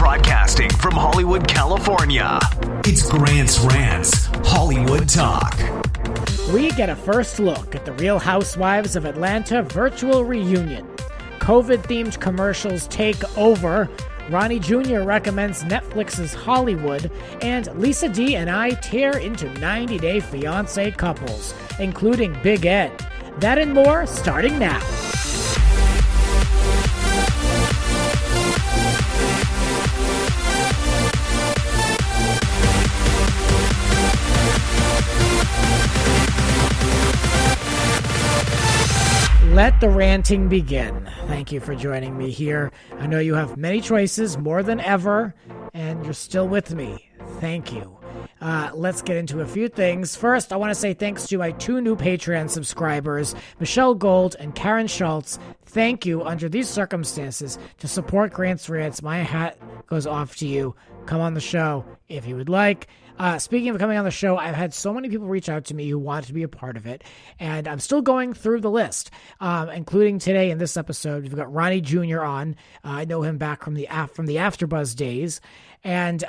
Broadcasting from Hollywood, California, it's Grant's Rants, Hollywood Talk. We get a first look at the Real Housewives of Atlanta virtual reunion. COVID-themed commercials take over. Ronnie Jr. recommends Netflix's Hollywoo, and Lisa D and I tear into 90-day fiance couples, including Big Ed. That and more starting now. Let the ranting begin. Thank you for joining me here. I know you have many choices, more than ever, and you're still with me. Thank you. Let's get into a few things. First, I want to say thanks to my two new Patreon subscribers, Michelle Gold and Karen Schultz. Thank you, under these circumstances, to support Grant's Rants. My hat goes off to you. Come on the show if you would like. Speaking of coming on the show, I've had so many people reach out to me who want to be a part of it, and I'm still going through the list, including today in this episode. We've got Ronnie Jr. on. I know him back from the AfterBuzz days, and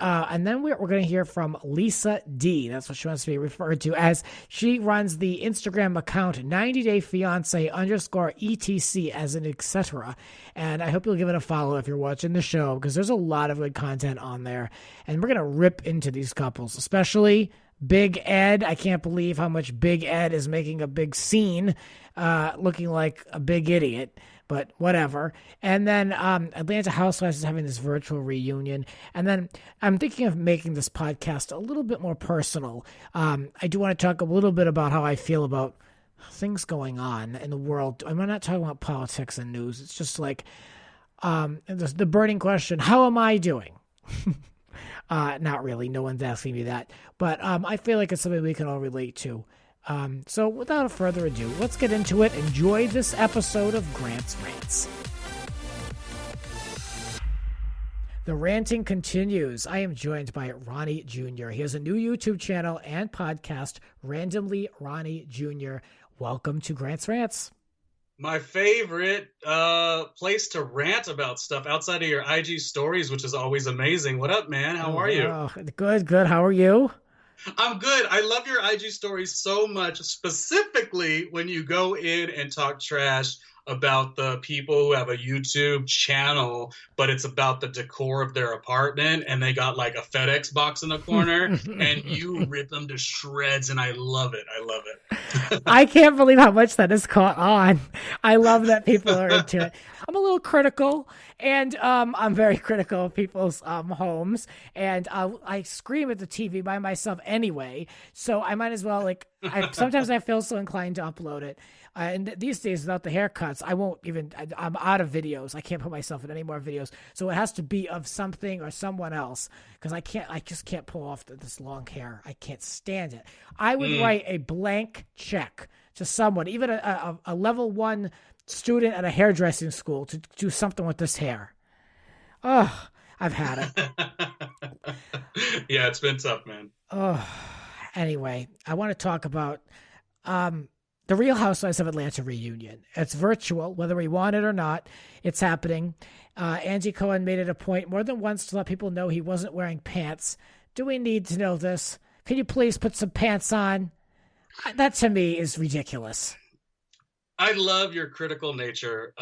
then we're going to hear from Lisa D. That's what she wants to be referred to as. She runs the Instagram account 90dayfiance_etc. as an etc. And I hope you'll give it a follow if you're watching the show, because there's a lot of good content on there, and we're going to rip into these couples, especially Big Ed. I can't believe how much Big Ed is making a big scene, looking like a big idiot, but whatever. And then Atlanta Housewives is having this virtual reunion. And then I'm thinking of making this podcast a little bit more personal. I do want to talk a little bit about how I feel about things going on in the world. I'm not talking about politics and news. It's just like the burning question, how am I doing? Not really. No one's asking me that. But I feel like it's something we can all relate to. So without further ado, let's get into it. Enjoy this episode of Grant's Rants. The ranting continues. I am joined by Ronnie Jr. He has a new YouTube channel and podcast, Randomly Ronnie Jr. Welcome to Grant's Rants. My favorite place to rant about stuff outside of your IG stories, which is always amazing. What up, man? How are you? Good. How are you? I'm good. I love your IG stories so much, specifically when you go in and talk trash about the people who have a YouTube channel, but it's about the decor of their apartment, and they got like a FedEx box in the corner, and you rip them to shreds, and I love it. I can't believe how much that has caught on. I love that people are into it. I'm a little critical, and I'm very critical of people's homes, and I scream at the TV by myself anyway, so I might as well, sometimes I feel so inclined to upload it. And these days, without the haircuts, I'm out of videos. I can't put myself in any more videos. So it has to be of something or someone else, because I just can't pull off this long hair. I can't stand it. I would write a blank check to someone, even a level 1 student at a hairdressing school, to do something with this hair. Oh, I've had it. Yeah, it's been tough, man. Oh, anyway, I want to talk about the Real Housewives of Atlanta reunion. It's virtual, whether we want it or not. It's happening. Andy Cohen made it a point more than once to let people know he wasn't wearing pants. Do we need to know this? Can you please put some pants on? That to me is ridiculous. I love your critical nature,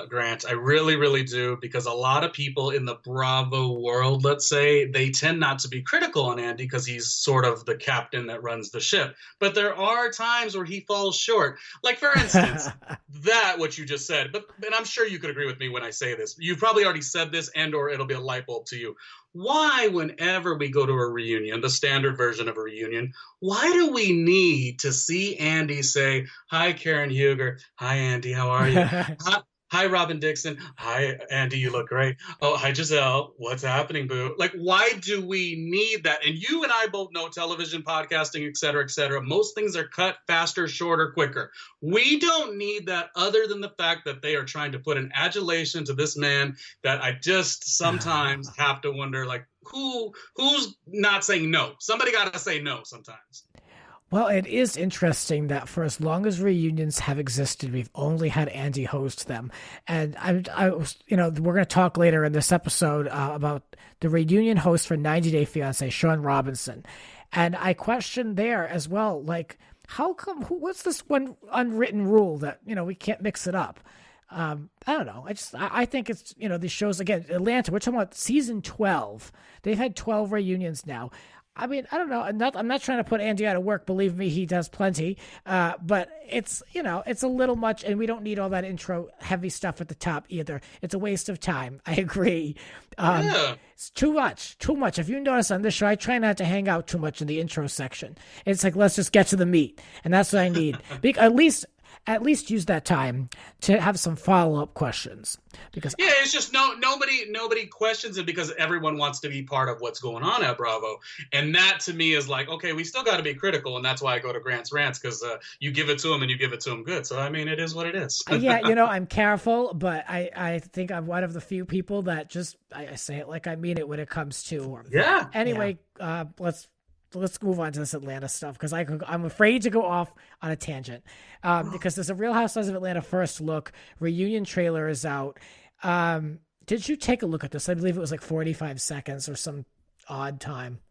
Grant. I really, really do, because a lot of people in the Bravo world, let's say, they tend not to be critical on Andy because he's sort of the captain that runs the ship. But there are times where he falls short. Like, for instance, what you just said. And I'm sure you could agree with me when I say this. You've probably already said this, and or it'll be a light bulb to you. Why, whenever we go to a reunion, the standard version of a reunion, why do we need to see Andy say, "Hi, Karen Huger. Hi, Andy. How are you? Hi, Robin Dixon. Hi, Andy. You look great. Oh, hi, Giselle. What's happening, boo?" Like, why do we need that? And you and I both know television, podcasting, et cetera, et cetera. Most things are cut faster, shorter, quicker. We don't need that, other than the fact that they are trying to put an adulation to this man that I just sometimes have to wonder, like, who's not saying no? Somebody got to say no sometimes. Well, it is interesting that for as long as reunions have existed, we've only had Andy host them. And I was, we're going to talk later in this episode about the reunion host for 90 Day Fiance, Sean Robinson. And I questioned there as well, like, how come, what's this one unwritten rule that, we can't mix it up? I don't know. I think it's, these shows, again, Atlanta, we're talking about season 12. They've had 12 reunions now. I mean, I don't know. I'm not trying to put Andy out of work. Believe me, he does plenty. But it's, it's a little much, and we don't need all that intro heavy stuff at the top either. It's a waste of time. I agree. It's too much. If you notice on this show, I try not to hang out too much in the intro section. It's like, let's just get to the meat. And that's what I need. At least use that time to have some follow-up questions, because it's just nobody questions it because everyone wants to be part of what's going on at Bravo, and that to me is like, okay, we still got to be critical, and that's why I go to Grant's Rants, because you give it to them and you give it to them good. So I mean, it is what it is. I'm careful, but I think I'm one of the few people that just I say it like I mean it when it comes to Anyway, let's move on to this Atlanta stuff, because I'm afraid to go off on a tangent, because there's a Real Housewives of Atlanta first look reunion trailer is out. Did you take a look at this? I believe it was like 45 seconds or some odd time.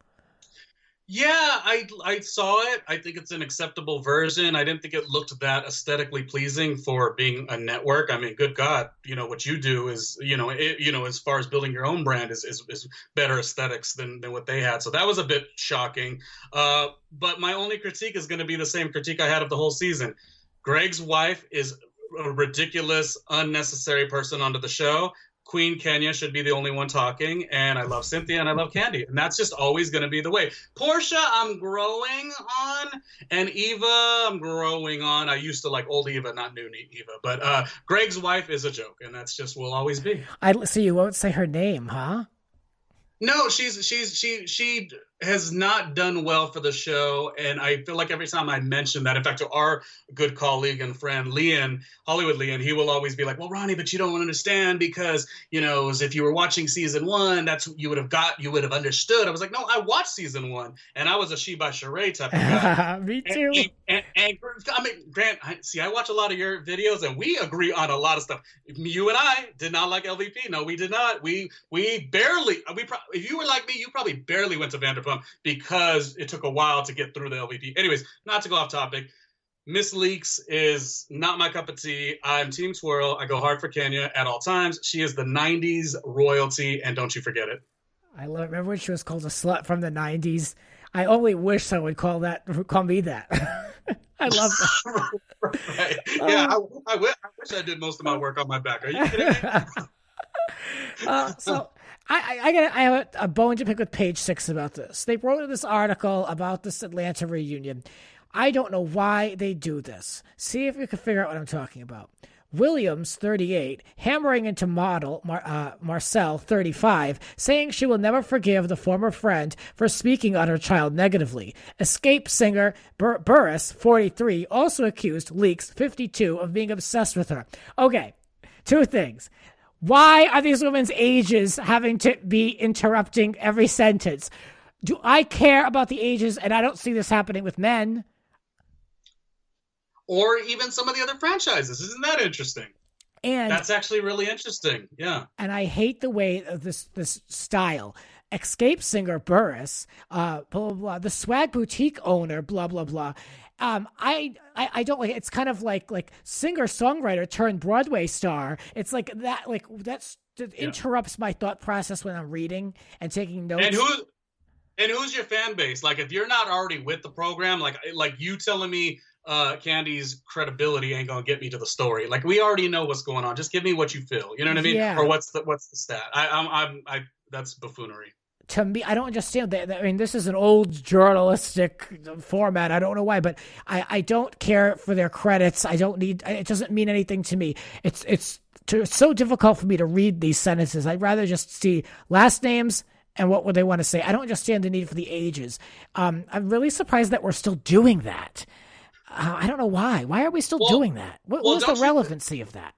Yeah, I saw it. I think it's an acceptable version. I didn't think it looked that aesthetically pleasing for being a network. I mean, good God, what you do is, as far as building your own brand is better aesthetics than what they had. So that was a bit shocking. But my only critique is going to be the same critique I had of the whole season. Greg's wife is a ridiculous, unnecessary person onto the show. Queen Kenya should be the only one talking, and I love Cynthia and I love Candy, and that's just always going to be the way. Portia, I'm growing on, and Eva, I'm growing on. I used to like old Eva, not new Eva, but Greg's wife is a joke, and that's just will always be. So you won't say her name, huh? No, she has not done well for the show, and I feel like every time I mention that, in fact, to our good colleague and friend Leon, Hollywood Leon, he will always be like, "Well, Ronnie, but you don't understand because as if you were watching season 1, that's you would have understood." I was like, "No, I watched season 1, and I was a Sheba Sheree type of guy." Me too. And I mean, Grant, I watch a lot of your videos, and we agree on a lot of stuff. You and I did not like LVP. No, we did not. We barely. If you were like me, you probably barely went to Vanderpump because it took a while to get through the LVP. Anyways, not to go off topic. Miss Leaks is not my cup of tea. I'm Team Twirl. I go hard for Kenya at all times. She is the 90s royalty, and don't you forget it. I love it. Remember when she was called a slut from the 90s? I only wish someone would call me that. I love that. Right. Yeah, I wish I did most of my work on my back. Are you kidding me? So I have a bone to pick with Page Six about this. They wrote this article about this Atlanta reunion. I don't know why they do this. See if you can figure out what I'm talking about. Williams, 38, hammering into model Marcel, 35, saying she will never forgive the former friend for speaking on her child negatively. Escape singer Burris, 43, also accused Leaks, 52, of being obsessed with her. Okay, two things. Why are these women's ages having to be interrupting every sentence? Do I care about the ages, and I don't see this happening with men? Or even some of the other franchises. Isn't that interesting? And that's actually really interesting. Yeah. And I hate the way of this style. Escape singer Burris, blah, blah, blah. The swag boutique owner, blah, blah, blah. I don't like it. It's kind of like singer-songwriter turned Broadway star. It's like that, interrupts my thought process when I'm reading and taking notes. And who's your fan base? Like, if you're not already with the program, like you telling me Candy's credibility ain't gonna get me to the story. Like, we already know what's going on. Just give me what you feel. You know what I mean? Yeah. Or what's the stat? I that's buffoonery. To me, I don't understand that. I mean, this is an old journalistic format. I don't know why, but I don't care for their credits. I don't need. It doesn't mean anything to me. It's so difficult for me to read these sentences. I'd rather just see last names and what would they want to say. I don't understand the need for the ages. I'm really surprised that we're still doing that. I don't know why. Why are we still doing that? What was the relevancy of that?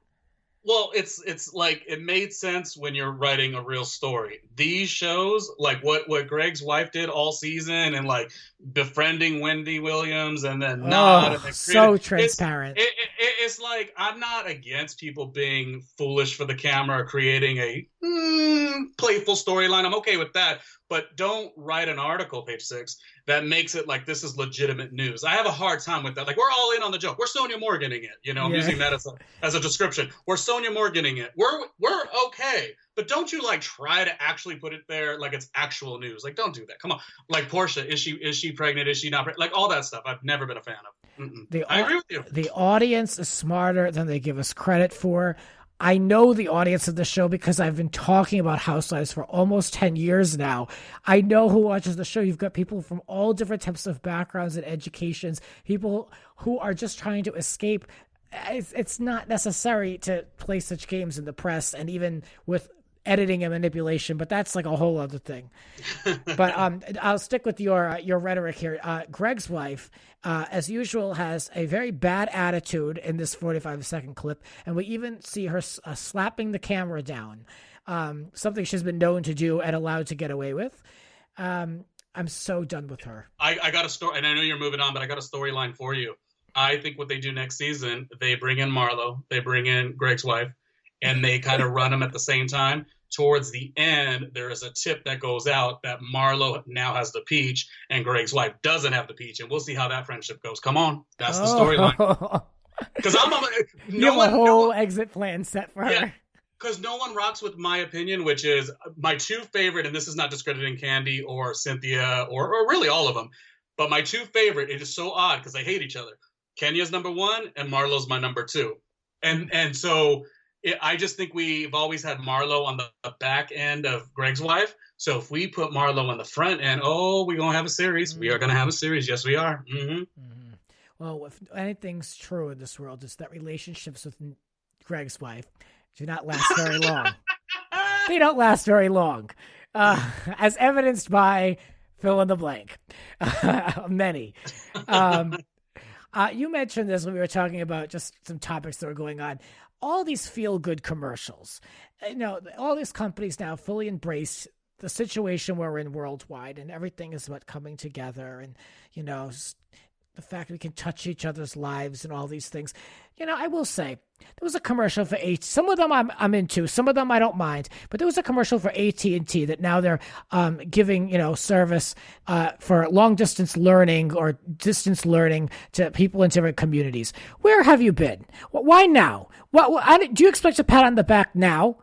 Well, it's like it made sense when you're writing a real story. These shows, like what Greg's wife did all season, and like befriending Wendy Williams, and then not, and Oh, then so it's transparent. it's like I'm not against people being foolish for the camera, creating a playful storyline. I'm okay with that, but don't write an article, page six, that makes it like this is legitimate news. I have a hard time with that. Like we're all in on the joke. We're Sonia Morganing it. You know, I'm using that as a description. We're Sonia Morganing it. We're okay. But don't you like try to actually put it there like it's actual news. Like don't do that. Come on. Like Portia, is she pregnant? Is she not pregnant? Like all that stuff. I've never been a fan of. I agree with you. The audience is smarter than they give us credit for. I know the audience of the show because I've been talking about Housewives for almost 10 years now. I know who watches the show. You've got people from all different types of backgrounds and educations, people who are just trying to escape. It's not necessary to play such games in the press and even with editing and manipulation, but that's like a whole other thing. But I'll stick with your rhetoric here. Greg's wife, as usual, has a very bad attitude in this 45-second clip, and we even see her slapping the camera down, something she's been known to do and allowed to get away with. I'm so done with her. I got a story, and I know you're moving on, but I got a storyline for you. I think what they do next season, they bring in Marlo, they bring in Greg's wife, and they kind of run them at the same time. Towards the end, there is a tip that goes out that Marlo now has the peach and Greg's wife doesn't have the peach. And we'll see how that friendship goes. Come on. That's the storyline. Because you have a whole exit plan set for her. Because no one rocks with my opinion, which is my two favorite, and this is not discrediting Candy or Cynthia or really all of them, but my two favorite, it is so odd because they hate each other. Kenya's number one and Marlo's my number two. And so I just think we've always had Marlo on the back end of Greg's wife. So if we put Marlo on the front end, we're going to have a series. We are going to have a series. Yes, we are. Well, if anything's true in this world, it's that relationships with Greg's wife do not last very long. They don't last very long. As evidenced by fill in the blank. Many. You mentioned this when we were talking about just some topics that were going on. All these feel-good commercials. All these companies now fully embrace the situation we're in worldwide, and everything is about coming together and, the fact that we can touch each other's lives and all these things. I will say, there was a commercial for AT&T. Some of them I'm into. Some of them I don't mind. But there was a commercial for AT&T that now they're giving, service for long-distance learning or distance learning to people in different communities. Where have you been? Why now? Do you expect a pat on the back now?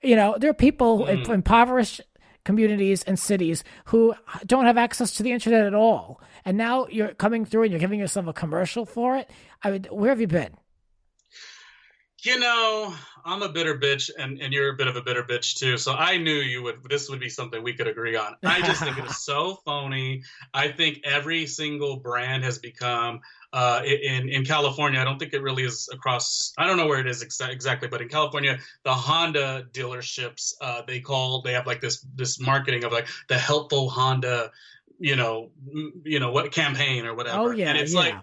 There are people in impoverished communities and cities who don't have access to the internet at all. And now you're coming through and you're giving yourself a commercial for it. Where have you been? I'm a bitter bitch, and you're a bit of a bitter bitch too. So I knew this would be something we could agree on. I just think it is so phony. I think every single brand has become, in California, I don't think it really is across, I don't know where it is exactly, but in California, the Honda dealerships, they have like this marketing of like the helpful Honda, what campaign or whatever. Oh yeah. And it's like,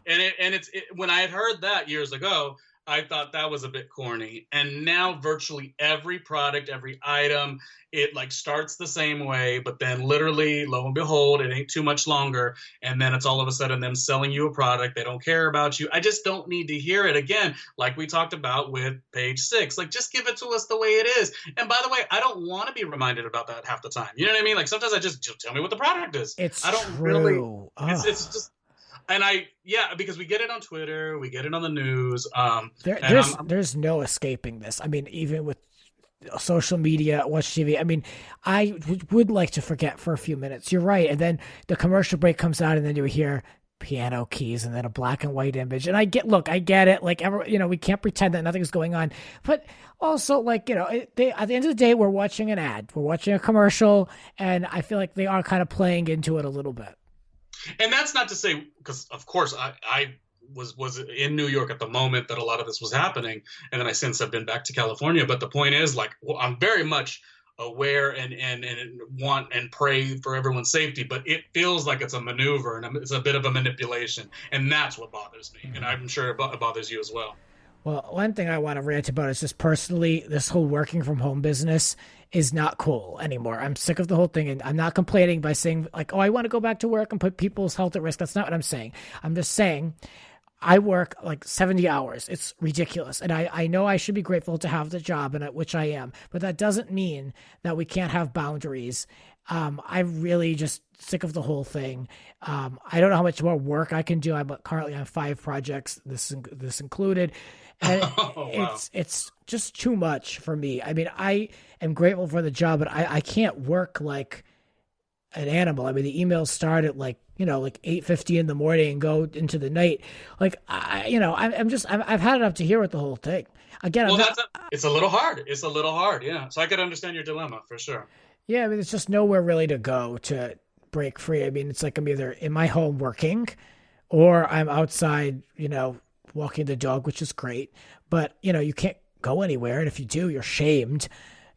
when I had heard that years ago, I thought that was a bit corny. And now virtually every product, every item, it like starts the same way, but then literally, lo and behold, it ain't too much longer. And then it's all of a sudden them selling you a product. They don't care about you. I just don't need to hear it again. Like we talked about with page 6, like just give it to us the way it is. And by the way, I don't want to be reminded about that half the time. You know what I mean? Like sometimes I just tell me what the product is. I don't true. Really, it's just, and because we get it on Twitter, we get it on the news. There's no escaping this. I mean, even with social media, watch TV. I mean, I would like to forget for a few minutes. You're right. And then the commercial break comes out and then you hear piano keys and then a black and white image. And I get it. Like, we can't pretend that nothing's going on. But also, like, at the end of the day, we're watching an ad. We're watching a commercial. And I feel like they are kind of playing into it a little bit. And that's not to say, because of course I was in New York at the moment that a lot of this was happening, and then I since have been back to California. But the point is, like, I'm very much aware and want and pray for everyone's safety, but it feels like it's a maneuver and it's a bit of a manipulation, and that's what bothers me. And I'm sure it bothers you as well. Well, one thing I want to rant about is just personally, this whole working from home business is not cool anymore. I'm sick of the whole thing, and I'm not complaining by saying like, "Oh, I want to go back to work and put people's health at risk." That's not what I'm saying. I'm just saying I work like 70 hours. It's ridiculous. And I know I should be grateful to have the job, and which I am, but that doesn't mean that we can't have boundaries. I'm really just sick of the whole thing. I don't know how much more work I can do. I'm currently on 5 projects, this included. And Oh, wow. it's just too much for me. I mean, I am grateful for the job, but I can't work like an animal. I mean, the emails start at like, like 8:50 in the morning and go into the night. Like, I've had it up to here with the whole thing. Again, Well, it's a little hard. It's a little hard. Yeah. So I could understand your dilemma for sure. yeah, I mean, it's just nowhere really to go to break free. I mean, it's like I'm either in my home working or I'm outside, walking the dog, which is great, but you can't go anywhere. And if you do, you're shamed.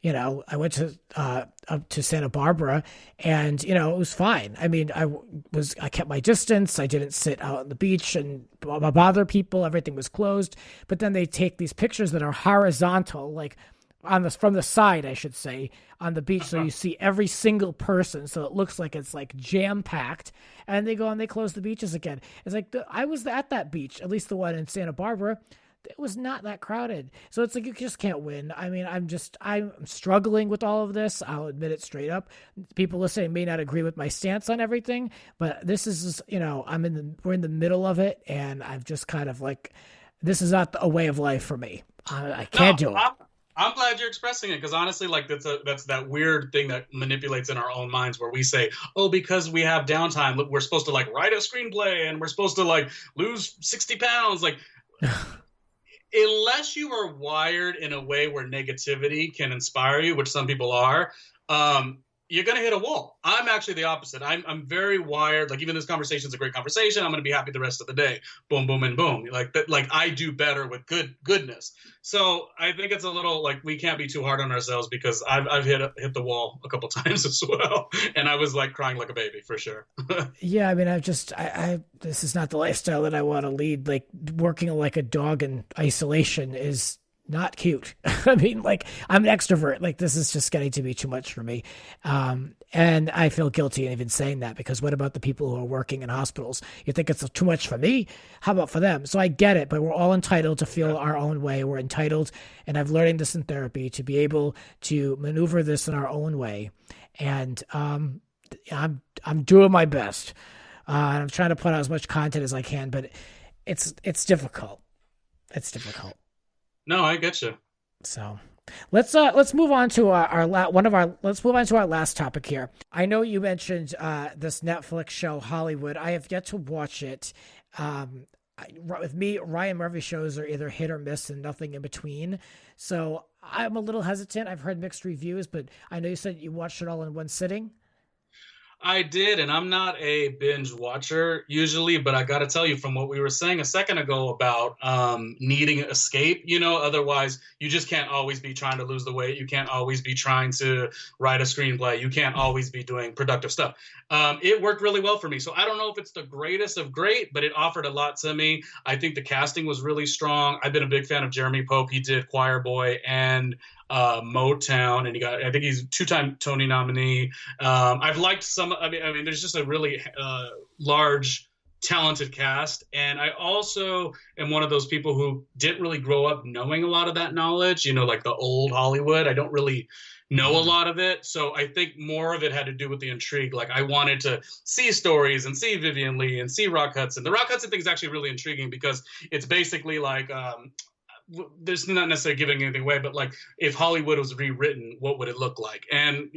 I went to up to Santa Barbara, and it was fine. I mean, I kept my distance. I didn't sit out on the beach and bother people. Everything was closed. But then they take these pictures that are horizontal, like from the side, I should say, on the beach, so you see every single person, so it looks like it's like jam packed. And they go and they close the beaches again. It's like I was at that beach, at least the one in Santa Barbara. It was not that crowded. So it's like you just can't win. I mean, I'm struggling with all of this. I'll admit it straight up. People listening may not agree with my stance on everything, but this is, we're in the middle of it, and I've just kind of like, this is not a way of life for me. I can't do it. I'm glad you're expressing it, because honestly, like that's that weird thing that manipulates in our own minds where we say, oh, because we have downtime, look, we're supposed to like write a screenplay and we're supposed to like lose 60 pounds. Like, unless you are wired in a way where negativity can inspire you, which some people are, you're going to hit a wall. I'm actually the opposite. I'm very wired. Like, even this conversation is a great conversation. I'm going to be happy the rest of the day. Boom, boom, and boom. Like that. Like, I do better with goodness. So I think it's a little like we can't be too hard on ourselves, because I've hit the wall a couple times as well, and I was like crying like a baby for sure. Yeah, I mean, this is not the lifestyle that I want to lead. Like, working like a dog in isolation is not cute. I mean, like, I'm an extrovert. Like, this is just getting to be too much for me. And I feel guilty in even saying that, because what about the people who are working in hospitals? You think it's too much for me? How about for them? So I get it, but we're all entitled to feel our own way. We're entitled, and I've learned this in therapy, to be able to maneuver this in our own way. And I'm doing my best. I'm trying to put out as much content as I can, but it's difficult. It's difficult. No, I get you. So let's move on to let's move on to our last topic here. I know you mentioned this Netflix show Hollywoo. I have yet to watch it. With me, Ryan Murphy shows are either hit or miss and nothing in between. So I'm a little hesitant. I've heard mixed reviews, but I know you said you watched it all in one sitting. I did, and I'm not a binge watcher usually, but I got to tell you, from what we were saying a second ago about needing escape, otherwise you just can't always be trying to lose the weight. You can't always be trying to write a screenplay. You can't always be doing productive stuff. It worked really well for me. So I don't know if it's the greatest of great, but it offered a lot to me. I think the casting was really strong. I've been a big fan of Jeremy Pope. He did Choir Boy and Motown, and I think he's a 2-time Tony nominee. I've liked some. I mean, there's just a really large, talented cast, and I also am one of those people who didn't really grow up knowing a lot of that knowledge. Like the old Hollywood. I don't really know a lot of it, so I think more of it had to do with the intrigue. Like, I wanted to see stories and see Vivian Leigh and see Rock Hudson. The Rock Hudson thing is actually really intriguing, because it's basically like. There's not necessarily giving anything away, but like, if Hollywood was rewritten, what would it look like? And,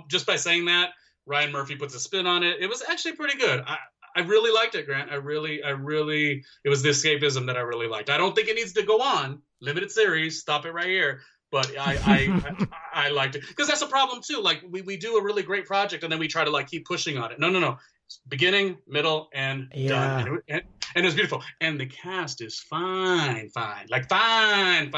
just by saying that, Ryan Murphy puts a spin on it. It was actually pretty good. I really liked it, Grant. I really, it was the escapism that I really liked. I don't think it needs to go on. Limited series, stop it right here. But I liked it, because that's a problem too. Like, we do a really great project and then we try to like keep pushing on it. No. Beginning, middle, and done. And it was beautiful. And the cast is fine. Like, fine.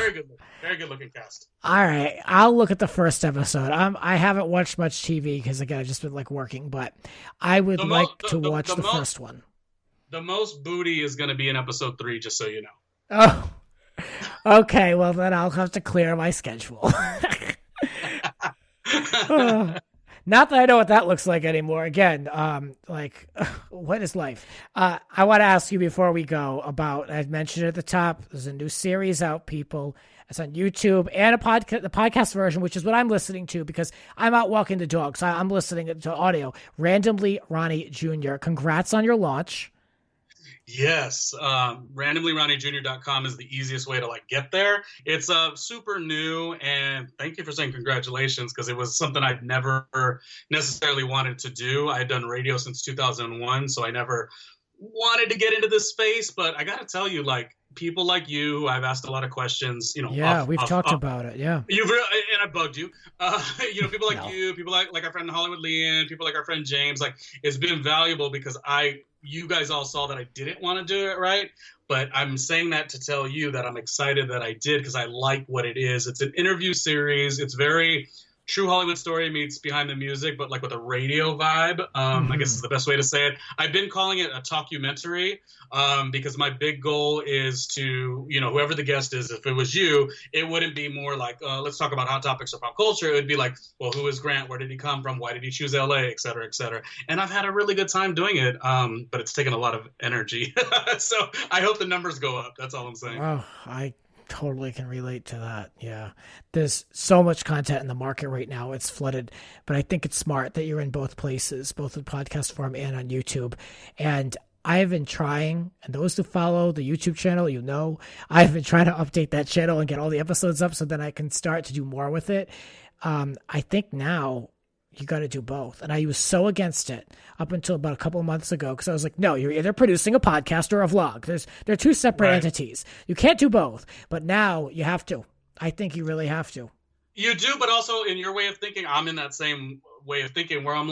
Very good looking cast. All right, I'll look at the first episode. I haven't watched much TV because, again, I've just been like working, but I would like to watch the first one. The most booty is going to be in episode 3, just so you know. Oh, okay. Well, then I'll have to clear my schedule. Not that I know what that looks like anymore. Again, what is life? I want to ask you before we go about, I mentioned it at the top, there's a new series out, people. It's on YouTube and the podcast version, which is what I'm listening to because I'm out walking the dog. So I'm listening to audio. Randomly Ronnie Jr. Congrats on your launch. Yes, randomlyronniejr.com is the easiest way to get there. It's super new, and thank you for saying congratulations, because it was something I'd never necessarily wanted to do. I had done radio since 2001, so I never wanted to get into this space. But I got to tell you, people like you, I've asked a lot of questions. Yeah, we've talked about it. Yeah, and I bugged you. People like you, people like our friend Hollywoo Leanne, people like our friend James. It's been valuable because you guys all saw that I didn't want to do it, right? But I'm saying that to tell you that I'm excited that I did, because I like what it is. It's an interview series. It's very true Hollywood story meets behind the music, but with a radio vibe. I guess is the best way to say it. I've been calling it a talkumentary because my big goal is to, whoever the guest is, if it was you, it wouldn't be more let's talk about hot topics or pop culture. It would be well, who is Grant? Where did he come from? Why did he choose LA? Et cetera, et cetera. And I've had a really good time doing it, but it's taken a lot of energy. So I hope the numbers go up. That's all I'm saying. Oh, I totally can relate to that. Yeah. There's so much content in the market right now. It's flooded, but I think it's smart that you're in both places, both in podcast form and on YouTube. And I've been trying, and those who follow the YouTube channel, I've been trying to update that channel and get all the episodes up so then I can start to do more with it. I think now you got to do both. And I was so against it up until about a couple of months ago, because I was like, no, you're either producing a podcast or a vlog. They're two separate entities. You can't do both. But now you have to. I think you really have to. You do, but also in your way of thinking, I'm in that same way of thinking where I'm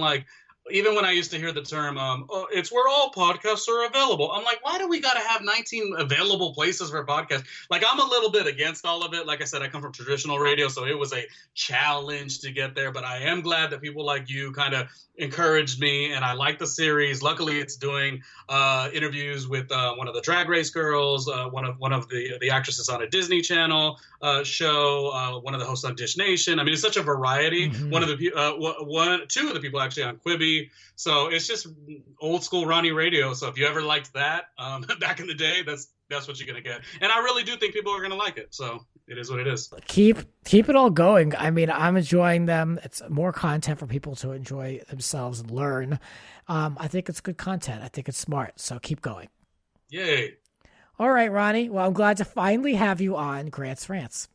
even when I used to hear the term, it's where all podcasts are available. I'm like, why do we got to have 19 available places for podcasts? I'm a little bit against all of it. Like I said, I come from traditional radio, so it was a challenge to get there. But I am glad that people like you kind of encouraged me, and I like the series. Luckily, it's doing interviews with one of the Drag Race girls, one of the actresses on a Disney Channel show, one of the hosts on Dish Nation. I mean, it's such a variety. Two of the people actually on Quibi. So it's just old school Ronnie radio. So if you ever liked that back in the day, that's what you're gonna get. And I really do think people are gonna like it. So it is what it is. Keep it all going. I mean, I'm enjoying them. It's more content for people to enjoy themselves and learn. I think it's good content. I think it's smart. So keep going. Yay. All right, Ronnie. Well, I'm glad to finally have you on Grant's Rants.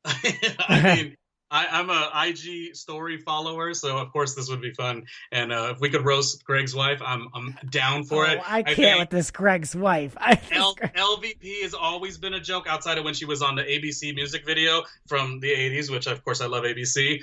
I mean, I'm a IG story follower, so of course this would be fun. And if we could roast Greg's wife, I'm down for it. I can't with this Greg's wife. LVP has always been a joke outside of when she was on the ABC music video from the 80s, which of course I love ABC,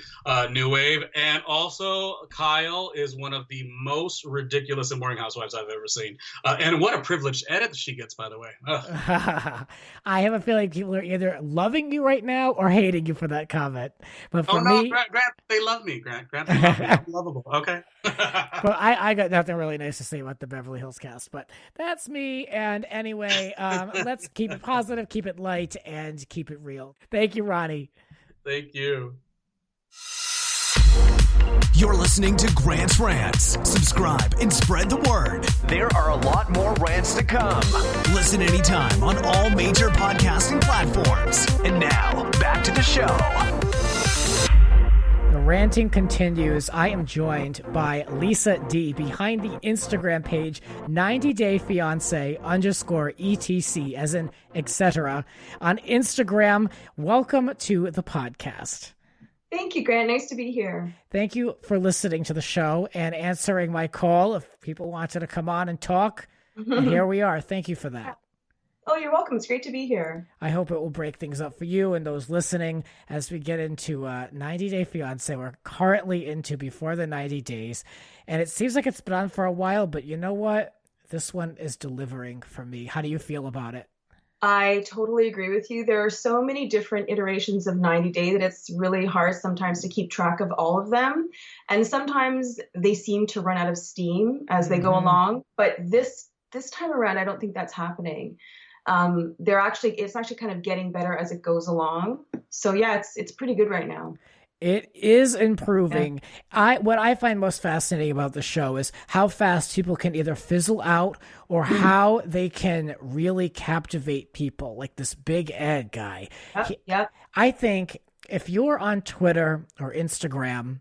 New Wave. And also Kyle is one of the most ridiculous and boring housewives I've ever seen. And what a privileged edit she gets, by the way. I have a feeling people are either loving you right now or hating you for that comment. But for me, Grant, they love me. Grant, they love me. I'm lovable. Okay. But I got nothing really nice to say about the Beverly Hills cast, but that's me. And anyway, let's keep it positive, keep it light, and keep it real. Thank you, Ronnie. Thank you. You're listening to Grant's Rants. Subscribe and spread the word. There are a lot more rants to come. Listen anytime on all major podcasting platforms. And now, back to the show. The ranting continues. I am joined by Lisa D behind the Instagram page 90-day fiance _etc, as in etc. On Instagram. Welcome to the podcast. Thank you, Grant. Nice to be here. Thank you for listening to the show and answering my call. If people wanted to come on and talk, and here we are. Thank you for that. Oh, you're welcome. It's great to be here. I hope it will break things up for you and those listening as we get into 90-day fiance. We're currently into before the 90 days, and it seems like it's been on for a while, but you know what? This one is delivering for me. How do you feel about it? I totally agree with you. There are so many different iterations of 90 Day that it's really hard sometimes to keep track of all of them. And sometimes they seem to run out of steam as they go along. But this this time around, I don't think that's happening. It's actually kind of getting better as it goes along. So yeah, it's pretty good right now. It is improving. What I find most fascinating about the show is how fast people can either fizzle out or how they can really captivate people, like this Big Ed guy. Yep. I think if you're on Twitter or Instagram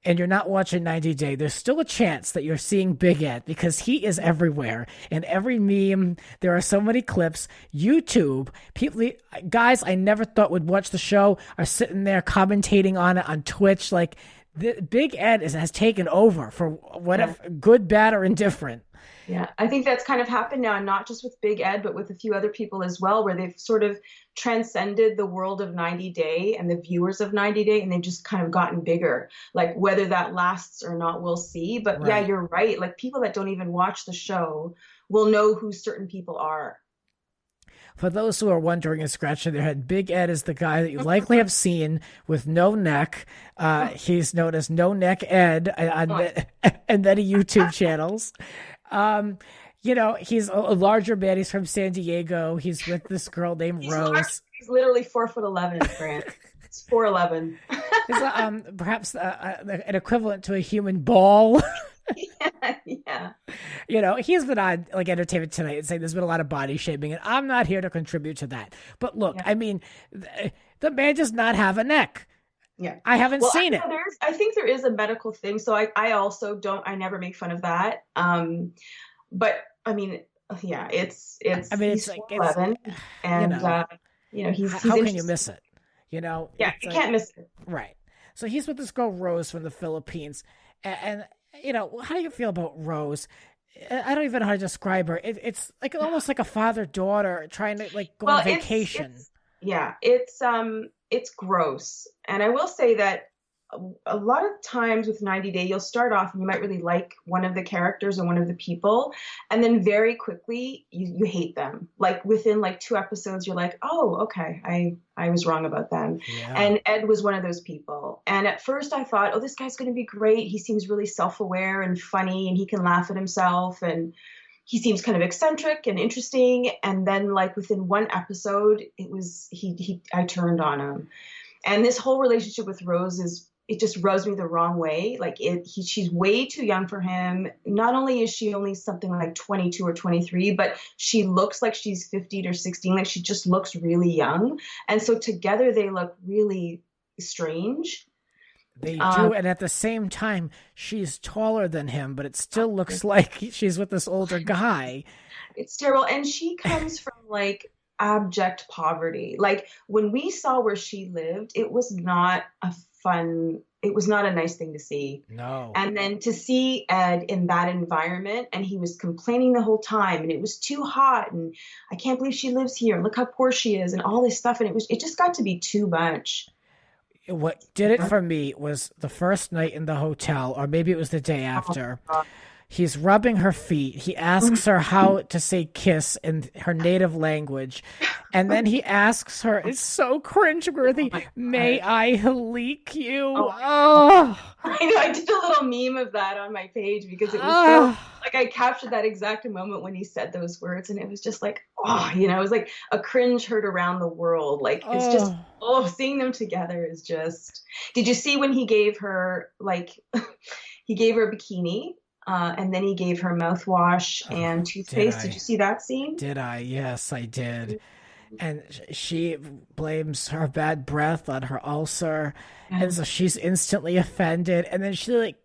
and you're not watching 90 Day, there's still a chance that you're seeing Big Ed because he is everywhere. In every meme, there are so many clips. YouTube, people, guys I never thought would watch the show are sitting there commentating on it on Twitch. Like, the Big Ed has taken over for whatever, good, bad, or indifferent. Yeah, I think that's kind of happened now, not just with Big Ed, but with a few other people as well, where they've sort of transcended the world of 90 Day and the viewers of 90 Day, and they've just kind of gotten bigger. Like, whether that lasts or not, we'll see. But yeah, you're right. Like, people that don't even watch the show will know who certain people are. For those who are wondering and scratching their head, Big Ed is the guy that you likely have seen with no neck. He's known as No Neck Ed on many YouTube channels. He's a larger man. He's from San Diego. He's with this girl named Rose. He's literally 4'11", Grant. It's 4'11". He's perhaps an equivalent to a human ball. Yeah. He's been on like Entertainment Tonight and saying there's been a lot of body shaming, and I'm not here to contribute to that. But look, I mean, the man does not have a neck. Yeah, I haven't seen it. I think there is a medical thing. So I also don't. I never make fun of that. But I mean, yeah, it's. I mean, it's like 11, and he's. How can you miss it? Yeah, you can't miss it. Right. So he's with this girl Rose from the Philippines, and how do you feel about Rose? I don't even know how to describe her. It's like almost like a father-daughter trying to like go on vacation. It's gross. And I will say that a lot of times with 90 Day, you'll start off and you might really like one of the characters or one of the people. And then very quickly you hate them. Like within like 2 episodes, you're like, oh, okay, I was wrong about them. Yeah. And Ed was one of those people. And at first I thought, oh, this guy's going to be great. He seems really self-aware and funny and he can laugh at himself. And he seems kind of eccentric and interesting. And then like within 1 episode, I turned on him. And this whole relationship with Rose it just rubs me the wrong way. Like she's way too young for him. Not only is she only something like 22 or 23, but she looks like she's 15 or 16. Like she just looks really young. And so together they look really strange. They do. And at the same time, she's taller than him, but it still looks like she's with this older guy. It's terrible. And she comes from like abject poverty. Like when we saw where she lived, it was not it was not a nice thing to see. No. And then to see Ed in that environment, and he was complaining the whole time, and it was too hot, and I can't believe she lives here, and look how poor she is, and all this stuff, and it just got to be too much. What did it for me was the first night in the hotel, or maybe it was the day after. He's rubbing her feet. He asks her how to say kiss in her native language. And then he asks her, it's so cringeworthy, may I leak you? Oh. I know, I did a little meme of that on my page because it was like I captured that exact moment when he said those words, and it was just like, it was like a cringe heard around the world. Like it's just, seeing them together is just. Did you see when he gave her he gave her a bikini? And then he gave her mouthwash and toothpaste. Did you see that scene? Did I? Yes, I did. And she blames her bad breath on her ulcer. Yeah. And so she's instantly offended. And then she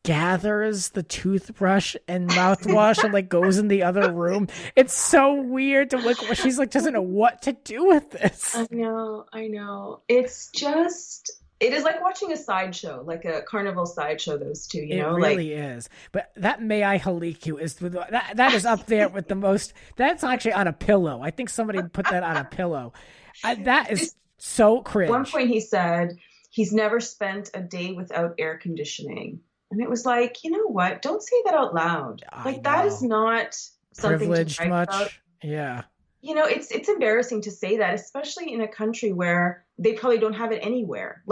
gathers the toothbrush and mouthwash and goes in the other room. It's so weird to look. She's doesn't know what to do with this. I know. It's just. It is like watching a sideshow, like a carnival sideshow, those two, It really is. But that May I Halik You is that is up there with the most. That's actually on a pillow. I think somebody put that on a pillow. That is so cringe. At one point he said he's never spent a day without air conditioning. And it was like, you know what? Don't say that out loud. That is not something privileged to much. About. Yeah. It's embarrassing to say that, especially in a country where they probably don't have it anywhere.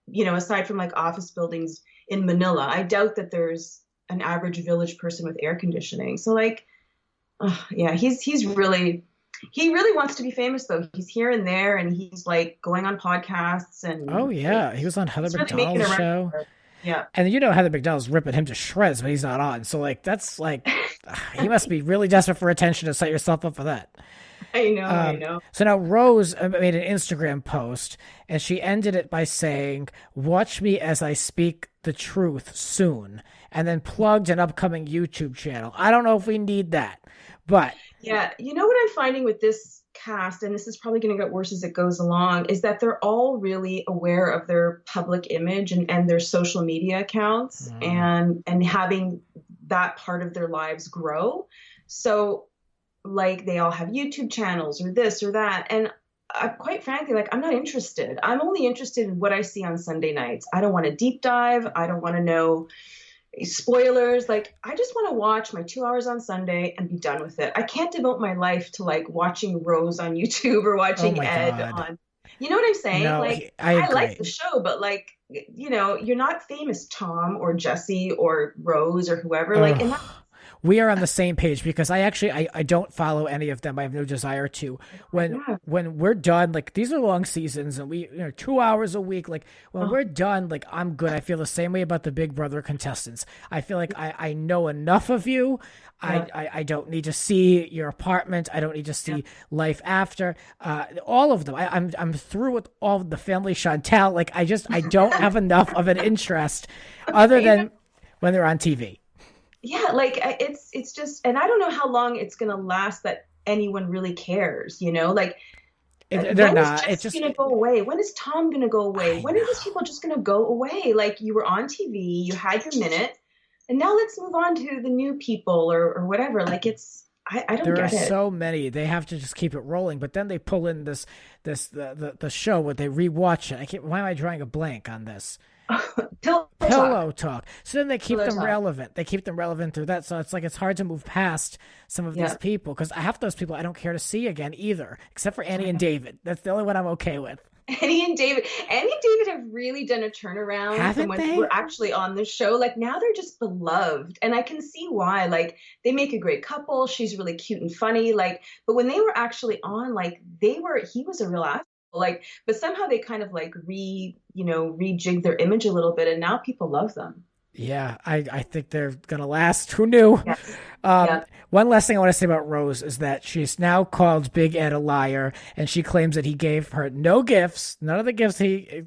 Aside from office buildings in Manila, I doubt that there's an average village person with air conditioning. So Yeah, he really wants to be famous though. He's here and there, and he's like going on podcasts, Oh and yeah, he was on Heather he's really making a McDonald's show. record. Yeah. And Heather McDonald's ripping him to shreds, but he's not on. So like that's like he must be really desperate for attention to set yourself up for that. I know. So now Rose made an Instagram post, and she ended it by saying, "Watch me as I speak the truth soon," and then plugged an upcoming YouTube channel. I don't know if we need that, but Yeah, you know what I'm finding with this cast, and this is probably going to get worse as it goes along, is that they're all really aware of their public image and their social media accounts and having that part of their lives grow. So like they all have YouTube channels or this or that. And quite frankly, like I'm not interested. I'm only interested in what I see on Sunday nights. I don't want to deep dive. I don't want to know spoilers. Like I just want to watch my 2 hours on Sunday and be done with it. I can't devote my life to like watching Rose on YouTube or watching Ed on, you know what I'm saying? No, like I like the show, but like, you know, you're not famous Tom or Jesse or Rose or whoever. Like, and we are on the same page because I don't follow any of them. I have no desire to. When we're done, like these are long seasons and we 2 hours a week. Like when we're done, like I'm good. I feel the same way about the Big Brother contestants. I feel like I know enough of you. I don't need to see your apartment. I don't need to see life after. All of them. I'm through with all of the family Chantel. Like I don't have enough of an interest other than when they're on TV. Yeah, like it's just, and I don't know how long it's gonna last that anyone really cares, you know? Like they're not. It's just gonna go away. When is Tom gonna go away? When are these people just gonna go away? Like you were on TV, you had your minute, and now let's move on to the new people or whatever. Like it's I don't get it. There are so many. They have to just keep it rolling, but then they pull in the show where they rewatch it. Why am I drawing a blank on this? Pillow talk. So then they keep them relevant. They keep them relevant through that. So it's like it's hard to move past some of these people because half those people I don't care to see again either, except for Annie and David. That's the only one I'm okay with. Annie and David have really done a turnaround from when they were actually on the show. Like now they're just beloved, and I can see why. Like they make a great couple. She's really cute and funny. Like, but when they were actually on, like he was a real asshole. Like, but somehow they kind of like rejig their image a little bit, and now people love them. Yeah, I think they're gonna last. Who knew? Yes. One last thing I want to say about Rose is that she's now called Big Ed a liar, and she claims that he gave her no gifts, none of the gifts he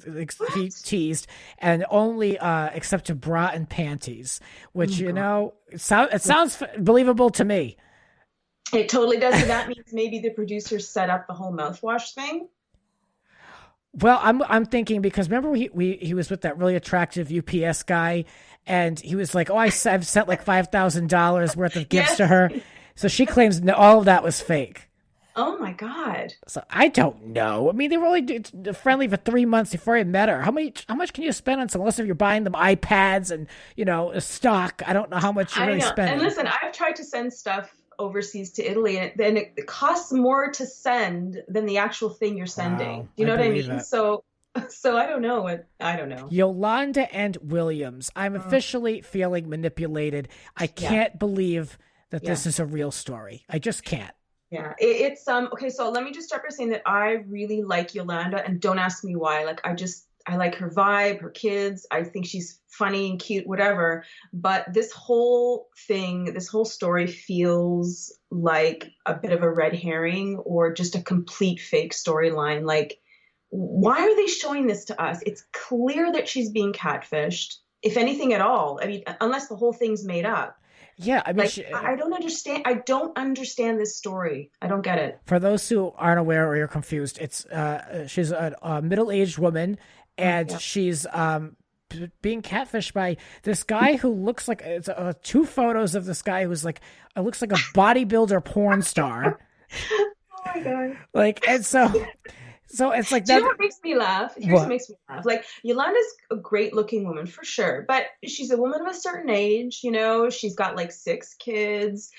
teased, and only except a bra and panties, which it sounds believable to me. It totally does. So that means maybe the producers set up the whole mouthwash thing. Well, I'm thinking because remember he was with that really attractive UPS guy, and he was like, I've sent like $5,000 worth of gifts to her, so she claims all of that was fake. Oh my God! So I don't know. I mean, they were only friendly for 3 months before I met her. How much can you spend on some? Unless if you're buying them iPads and a stock. I don't know how much you're really spending. And listen, I've tried to send stuff overseas to Italy, and then it costs more to send than the actual thing you're sending. Wow, Do you know what I mean? that. So I don't know. I don't know. Yolanda and Williams. I'm officially feeling manipulated. I can't believe that this is a real story. I just can't. Yeah, it's okay. So let me just start by saying that I really like Yolanda, and don't ask me why. Like I like her vibe, her kids. I think she's funny and cute, whatever. But this whole story feels like a bit of a red herring or just a complete fake storyline. Like, why are they showing this to us? It's clear that she's being catfished, if anything at all. I mean, unless the whole thing's made up. Yeah, I mean, I don't understand. I don't understand this story. I don't get it. For those who aren't aware or you're confused, it's she's a middle-aged woman, and she's being catfished by this guy who looks like it's two photos of this guy who's like looks like a bodybuilder porn star. Oh my God! Like, and so it's like that. Do you know what makes me laugh? Here's what makes me laugh. Like, Yolanda's a great looking woman for sure, but she's a woman of a certain age, she's got like 6 kids.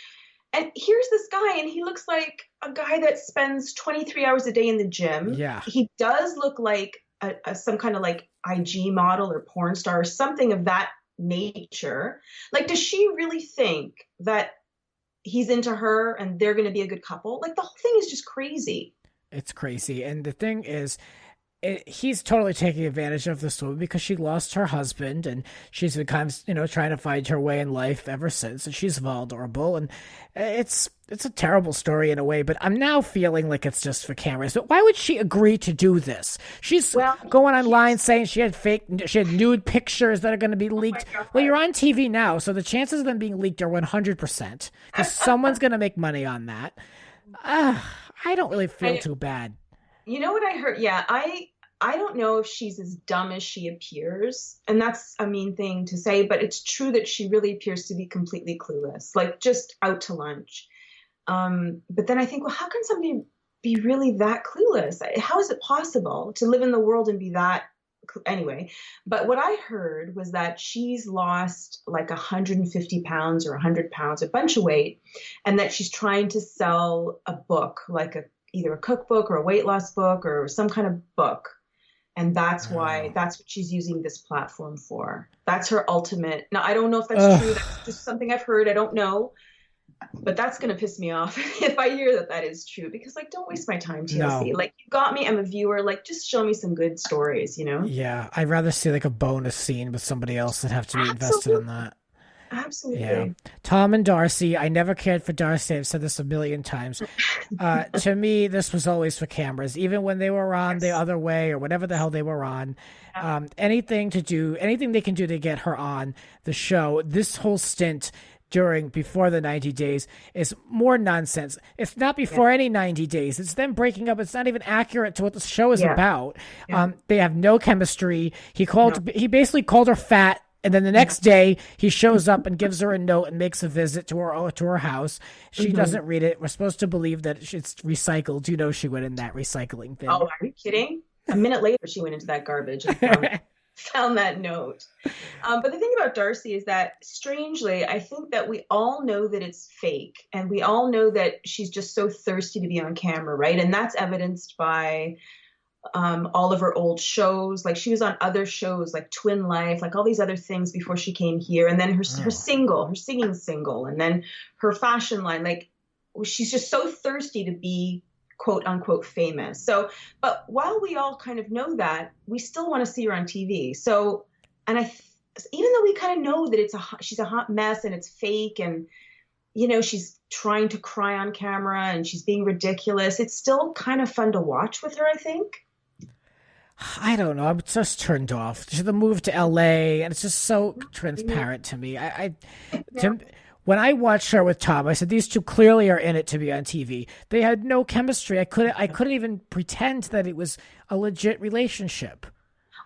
And here's this guy, and he looks like a guy that spends 23 hours a day in the gym. Yeah. He does look like some kind of like IG model or porn star or something of that nature. Like, does she really think that he's into her and they're going to be a good couple. Like the whole thing is just crazy. It's crazy. And the thing is, he's totally taking advantage of this woman because she lost her husband and she's been kind of, trying to find her way in life ever since. And she's vulnerable. And it's a terrible story in a way, but I'm now feeling like it's just for cameras. But why would she agree to do this? She's going online saying she had nude pictures that are going to be leaked. Well, you're on TV now, so the chances of them being leaked are 100% because someone's going to make money on that. I don't really feel too bad. You know what I heard? Yeah, I don't know if she's as dumb as she appears. And that's a mean thing to say, but it's true that she really appears to be completely clueless, like just out to lunch. But then I think, well, how can somebody be really that clueless? How is it possible to live in the world and be that? Anyway, but what I heard was that she's lost like 150 pounds or 100 pounds, a bunch of weight, and that she's trying to sell a book, like either a cookbook or a weight loss book or some kind of book. And that's what she's using this platform for. That's her ultimate. Now, I don't know if that's true. That's just something I've heard. I don't know. But that's going to piss me off if I hear that is true, because like, don't waste my time, TLC. No. Like, you got me. I'm a viewer. Like, just show me some good stories, Yeah. I'd rather see like a bonus scene with somebody else than have to be invested in that. Absolutely. Yeah. Tom and Darcy. I never cared for Darcy. I've said this a million times. To me, this was always for cameras, even when they were on the other way or whatever the hell they were on. Anything they can do to get her on the show. This whole stint before the 90 days is more nonsense. It's not before any 90 days. It's them breaking up. It's not even accurate to what the show is about. Yeah. They have no chemistry. He basically called her fat. And then the next day he shows up and gives her a note and makes a visit to her house. She doesn't read it. We're supposed to believe that it's recycled. She went in that recycling bin. Oh, are you kidding? A minute later, she went into that garbage and found that note. But the thing about Darcy is that, strangely, I think that we all know that it's fake. And we all know that she's just so thirsty to be on camera, right? And that's evidenced by all of her old shows. Like, she was on other shows like Twin Life, like all these other things before she came here. And then her singing single, and then her fashion line. Like, she's just so thirsty to be quote unquote famous. So, but while we all kind of know that, we still want to see her on TV. So, and even though we kind of know that she's a hot mess and it's fake, and she's trying to cry on camera and she's being ridiculous, it's still kind of fun to watch with her, I think. I don't know. I'm just turned off. The move to LA, and it's just so transparent to me. When I watched her with Tom, I said, these two clearly are in it to be on TV. They had no chemistry. I couldn't even pretend that it was a legit relationship.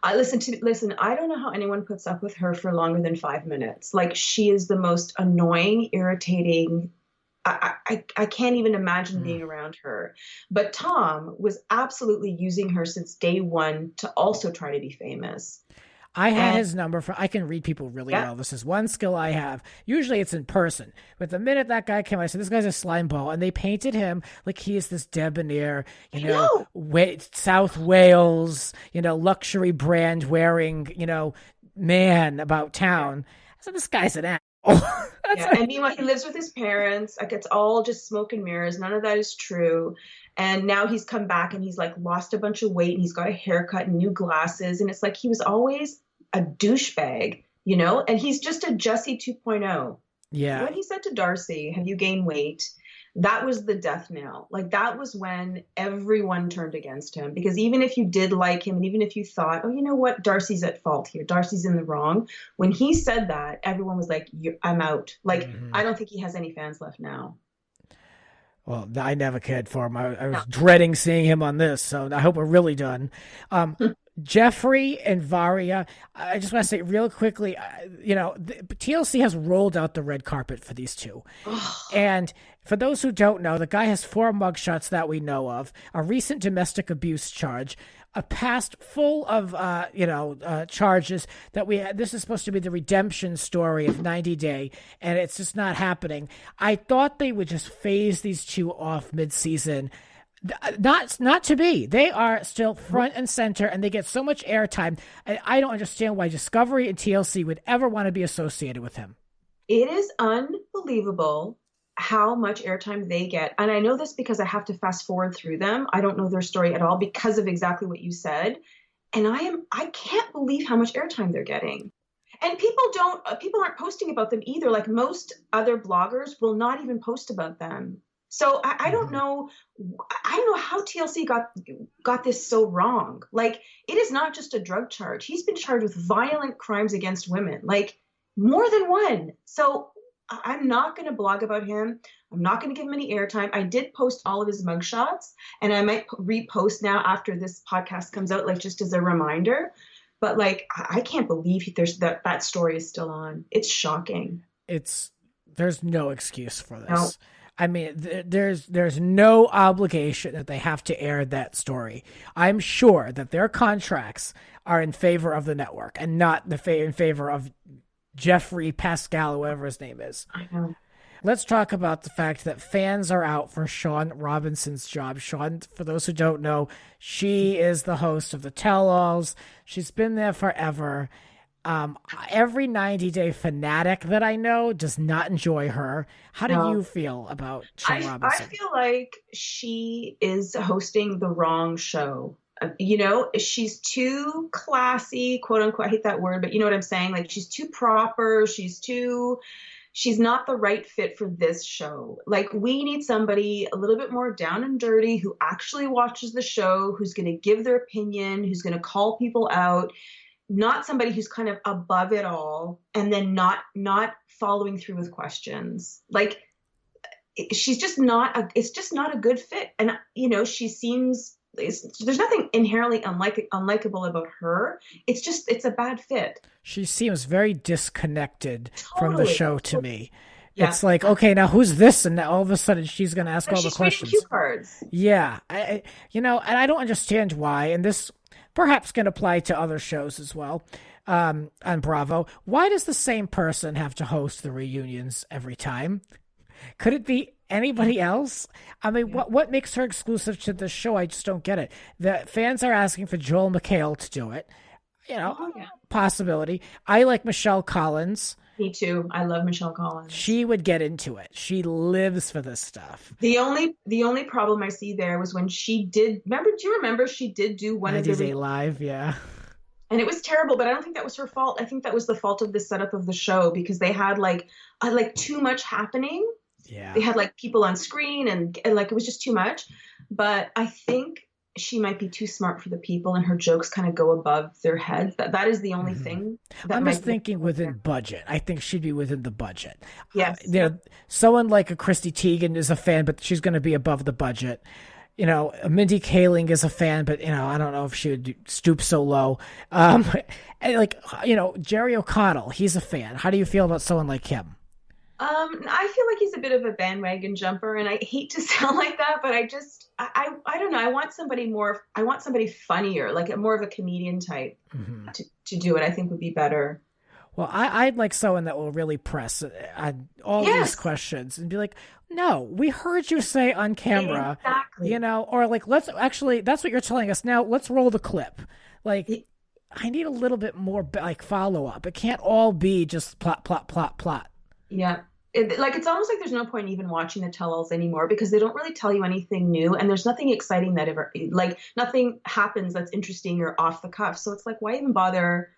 Listen, I don't know how anyone puts up with her for longer than 5 minutes. Like, she is the most annoying, irritating. I can't even imagine being around her. But Tom was absolutely using her since day one to also try to be famous. I had his number. I can read people really well. This is one skill I have. Usually it's in person. But the minute that guy came, I said, this guy's a slime ball. And they painted him like he is this debonair, South Wales, luxury brand wearing, man about town. I said, this guy's an ass. And meanwhile, he lives with his parents. Like, it's all just smoke and mirrors. None of that is true. And now he's come back and he's like lost a bunch of weight and he's got a haircut and new glasses. And it's like he was always a douchebag, and he's just a Jesse 2.0. Yeah. When he said to Darcy, have you gained weight? That was the death knell. Like, that was when everyone turned against him, because even if you did like him and even if you thought, oh, you know what, Darcy's at fault here, Darcy's in the wrong, when he said that, everyone was like, I'm out. Like, I don't think he has any fans left now. Well, I never cared for him. I was dreading seeing him on this, so I hope we're really done. Jeffrey and Varia, I just want to say real quickly, TLC has rolled out the red carpet for these two. And for those who don't know, the guy has 4 mugshots that we know of, a recent domestic abuse charge, a past full of, charges that this is supposed to be the redemption story of 90 Day, and it's just not happening. I thought they would just phase these two off mid-season. Not to be. They are still front and center, and they get so much airtime. I don't understand why Discovery and TLC would ever want to be associated with him. It is unbelievable how much airtime they get. And I know this because I have to fast forward through them. I don't know their story at all because of exactly what you said. And I can't believe how much airtime they're getting. And people aren't posting about them either. Like most other bloggers will not even post about them. So I don't know. I don't know how TLC got this so wrong. Like, it is not just a drug charge. He's been charged with violent crimes against women, like more than one. So I'm not going to blog about him. I'm not going to give him any airtime. I did post all of his mugshots, and I might repost now after this podcast comes out, like just as a reminder. But like, I can't believe that story is still on. It's shocking. There's no excuse for this. No. I mean, there's no obligation that they have to air that story. I'm sure that their contracts are in favor of the network and not in favor of Jeffrey Pascal, whoever his name is. I know. Let's talk about the fact that fans are out for Shaun Robinson's job. Shaun, for those who don't know, she is the host of the Tell-Alls. She's been there forever. Every 90 Day fanatic that I know does not enjoy her. How do you feel about Shaun Robinson? I feel like she is hosting the wrong show. She's too classy, quote unquote. I hate that word, but you know what I'm saying? Like, she's too proper. She's not the right fit for this show. Like, we need somebody a little bit more down and dirty who actually watches the show, who's going to give their opinion, who's going to call people out. Not somebody who's kind of above it all and then not following through with questions. Like, it's just not a good fit. And, she seems, there's nothing inherently unlikable about her. It's a bad fit. She seems very disconnected from the show to me. Yeah. It's like, okay, now who's this? And now all of a sudden she's going to ask all the questions. She's reading cue cards. Yeah. And I don't understand why. And this perhaps can apply to other shows as well on Bravo. Why does the same person have to host the reunions every time? Could it be anybody else? I mean, what makes her exclusive to the show? I just don't get it. The fans are asking for Joel McHale to do it. Possibility. I like Michelle Collins. Me too. I love Michelle Collins. She would get into it. She lives for this stuff. The only problem I see there was when she did. Do you remember she did do one of the 90 Day Live? Yeah. And it was terrible, but I don't think that was her fault. I think that was the fault of the setup of the show because they had like too much happening. Yeah. They had like people on screen and like it was just too much. But I think she might be too smart for the people and her jokes kind of go above their heads. That is the only thing. I'm just thinking within budget. I think she'd be within the budget. Yes. Someone like a Chrissy Teigen is a fan, but she's going to be above the budget. Mindy Kaling is a fan, but I don't know if she would stoop so low. And Jerry O'Connell, he's a fan. How do you feel about someone like him? I feel like he's a bit of a bandwagon jumper, and I hate to sound like that, but I don't know. I want somebody funnier, like more of a comedian type to do it. I think would be better. Well, I'd like someone that will really press on all these questions and be like, no, we heard you say on camera, exactly. Or like, that's what you're telling us. Now let's roll the clip. Like, I need a little bit more like follow up. It can't all be just plot, plot, plot, plot. Yeah. It's almost like there's no point even watching the tell-alls anymore because they don't really tell you anything new and there's nothing exciting that ever, like nothing happens that's interesting or off the cuff. So it's like, why even bother?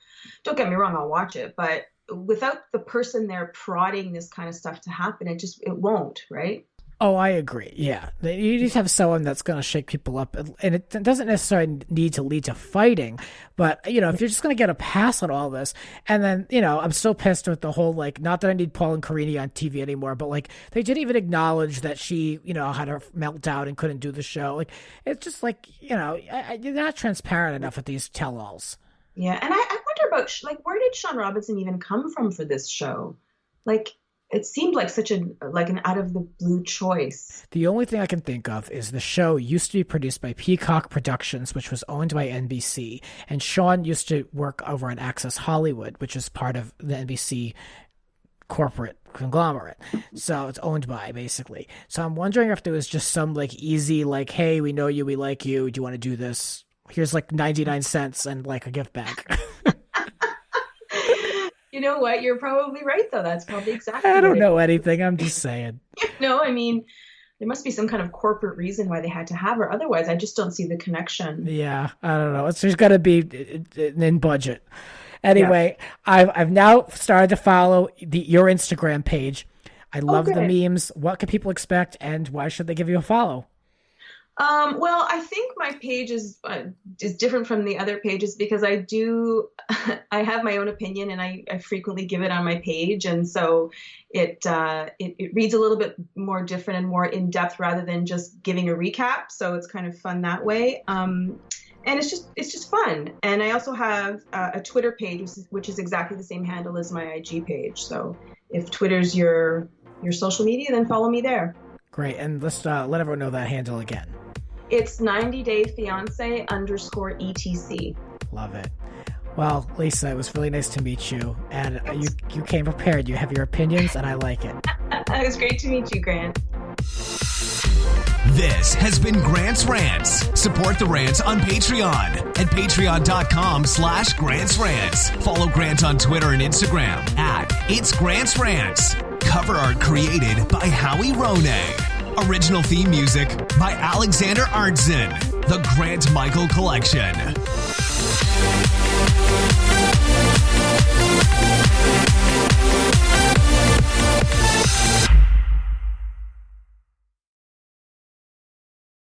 Don't get me wrong, I'll watch it, but without the person there prodding this kind of stuff to happen, it won't, right? Oh, I agree. Yeah. You just have someone that's going to shake people up. And it doesn't necessarily need to lead to fighting. But, if you're just going to get a pass on all this, and then, I'm so pissed with the whole, like, not that I need Paul and Carini on TV anymore, but, like, they didn't even acknowledge that she, had her meltdown and couldn't do the show. Like, it's just like, you're not transparent enough with these tell-alls. Yeah. And I wonder about, like, where did Shaun Robinson even come from for this show? Like, it seemed like such an out of the blue choice. The only thing I can think of is the show used to be produced by Peacock Productions, which was owned by NBC. And Shaun used to work over on Access Hollywood, which is part of the NBC corporate conglomerate. So it's owned by, basically. So I'm wondering if there was just some like easy, like, hey, we know you, we like you. Do you want to do this? Here's like 99 cents and like a gift bag. know what? You're probably right, though. That's probably exactly. I don't know anything. I'm just saying. No, I mean, there must be some kind of corporate reason why they had to have her. Otherwise, I just don't see the connection. Yeah, I don't know. There's got to be in budget. Anyway, yeah. I've now started to follow your Instagram page. I love the memes. What can people expect, and why should they give you a follow? Well, I think my page is different from the other pages because I have my own opinion, and I frequently give it on my page, and so it reads a little bit more different and more in depth rather than just giving a recap. So it's kind of fun that way. And it's just fun. And I also have a Twitter page, which is exactly the same handle as my IG page. So if Twitter's your social media, then follow me there. Great. And let's let everyone know that handle again. It's 90dayfiance_etc. Love it. Well, Lisa, it was really nice to meet you. And you came prepared. You have your opinions, and I like it. It was great to meet you, Grant. This has been Grant's Rants. Support the Rants on Patreon at patreon.com/Grant's Rants. Follow Grant on Twitter and Instagram at It's Grant's Rants. Cover art created by Howie Ronay. Original theme music by Alexander Arntzen. The Grant Michael Collection.